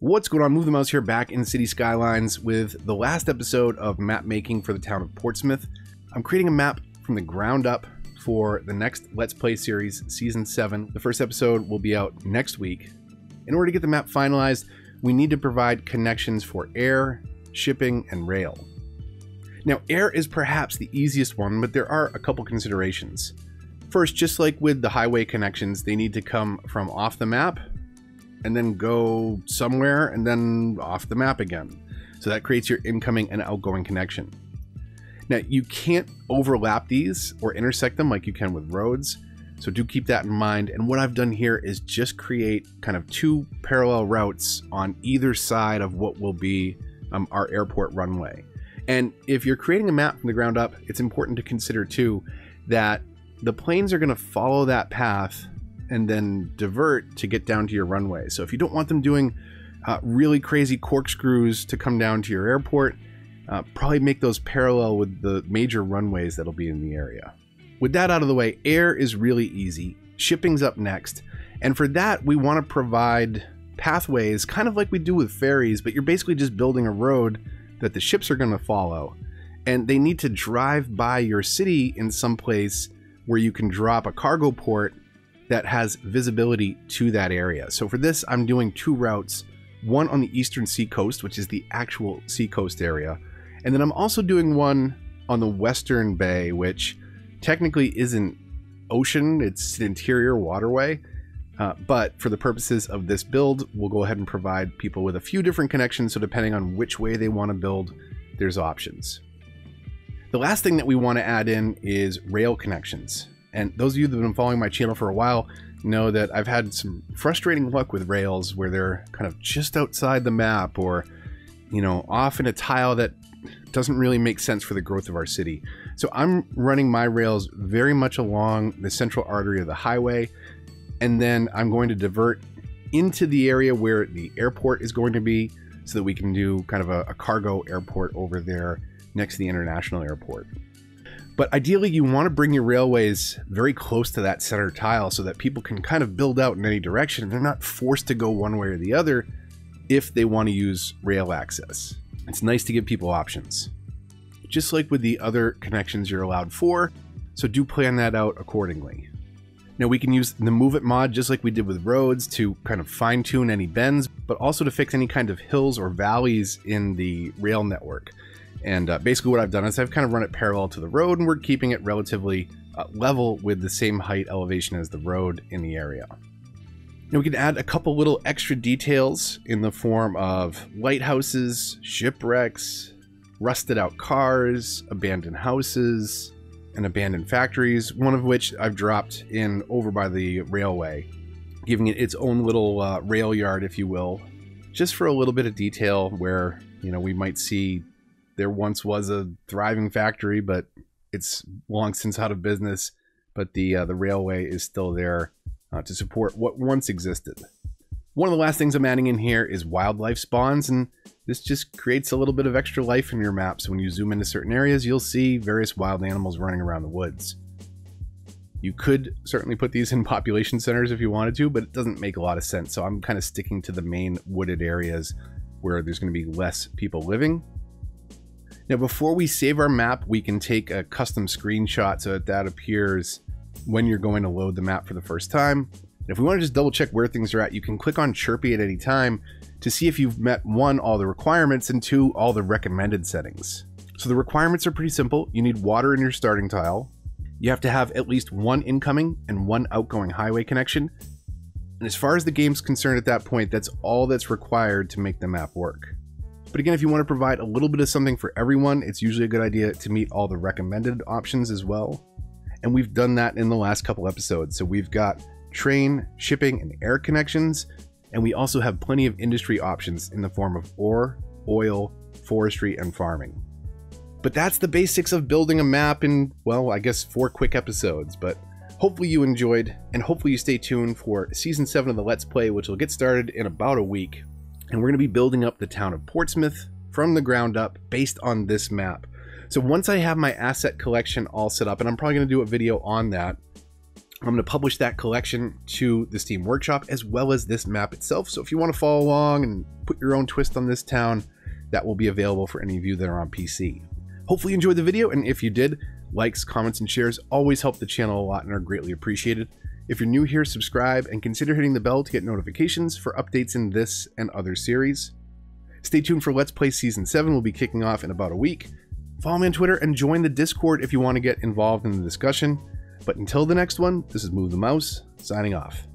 What's going on? Move the Mouse here, back in City Skylines with the last episode of map making for the town of Portsmouth. I'm creating a map from the ground up for the next Let's Play series, Season 7. The first episode will be out next week. In order to get the map finalized, we need to provide connections for air, shipping, and rail. Now, air is perhaps the easiest one, but there are a couple considerations. First, just like with the highway connections, they need to come from off the map and then go somewhere and then off the map again. So that creates your incoming and outgoing connection. Now, you can't overlap these or intersect them like you can with roads, so do keep that in mind. And what I've done here is just create kind of two parallel routes on either side of what will be our airport runway. And if you're creating a map from the ground up, it's important to consider too that the planes are going to follow that path and then divert to get down to your runway. So if you don't want them doing really crazy corkscrews to come down to your airport, probably make those parallel with the major runways that'll be in the area. With that out of the way, air is really easy. Shipping's up next. And for that, we want to provide pathways, kind of like we do with ferries, but you're basically just building a road that the ships are going to follow. And they need to drive by your city in some place where you can drop a cargo port that has visibility to that area. So for this, I'm doing two routes, one on the eastern seacoast, which is the actual seacoast area. And then I'm also doing one on the western bay, which technically isn't ocean, it's an interior waterway. But for the purposes of this build, we'll go ahead and provide people with a few different connections. So depending on which way they want to build, there's options. The last thing that we want to add in is rail connections. And those of you that have been following my channel for a while know that I've had some frustrating luck with rails where they're kind of just outside the map or, you know, off in a tile that doesn't really make sense for the growth of our city. So I'm running my rails very much along the central artery of the highway. And then I'm going to divert into the area where the airport is going to be so that we can do kind of a cargo airport over there next to the international airport. But ideally, you want to bring your railways very close to that center tile so that people can kind of build out in any direction. They're not forced to go one way or the other if they want to use rail access. It's nice to give people options, just like with the other connections you're allowed for, so do plan that out accordingly. Now, we can use the Move It mod just like we did with roads to kind of fine tune any bends, but also to fix any kind of hills or valleys in the rail network. And basically what I've done is I've kind of run it parallel to the road, and we're keeping it relatively level with the same height elevation as the road in the area. Now we can add a couple little extra details in the form of lighthouses, shipwrecks, rusted out cars, abandoned houses, and abandoned factories, one of which I've dropped in over by the railway, giving it its own little rail yard, if you will, just for a little bit of detail where, you know, we might see there once was a thriving factory, but it's long since out of business, but the railway is still there to support what once existed. One of the last things I'm adding in here is wildlife spawns, and this just creates a little bit of extra life in your map. So when you zoom into certain areas, you'll see various wild animals running around the woods. You could certainly put these in population centers if you wanted to, but it doesn't make a lot of sense. So I'm kind of sticking to the main wooded areas where there's going to be less people living. Now, before we save our map, we can take a custom screenshot so that appears when you're going to load the map for the first time. And if we want to just double check where things are at, you can click on Chirpy at any time to see if you've met 1, all the requirements, and 2, all the recommended settings. So the requirements are pretty simple. You need water in your starting tile. You have to have at least 1 incoming and 1 outgoing highway connection. And as far as the game's concerned at that point, that's all that's required to make the map work. But again, if you want to provide a little bit of something for everyone, it's usually a good idea to meet all the recommended options as well. And we've done that in the last couple episodes. So we've got train, shipping, and air connections. And we also have plenty of industry options in the form of ore, oil, forestry, and farming. But that's the basics of building a map in, well, I guess 4 quick episodes. But hopefully you enjoyed, and hopefully you stay tuned for Season 7 of the Let's Play, which will get started in about a week. And we're going to be building up the town of Portsmouth from the ground up based on this map. So once I have my asset collection all set up, and I'm probably going to do a video on that, I'm going to publish that collection to the Steam Workshop as well as this map itself. So if you want to follow along and put your own twist on this town, that will be available for any of you that are on PC. Hopefully you enjoyed the video, and if you did, likes, comments, and shares always help the channel a lot and are greatly appreciated. If you're new here, subscribe and consider hitting the bell to get notifications for updates in this and other series. Stay tuned for Let's Play Season 7. We'll be kicking off in about a week. Follow me on Twitter and join the Discord if you want to get involved in the discussion. But until the next one, this is Move the Mouse, signing off.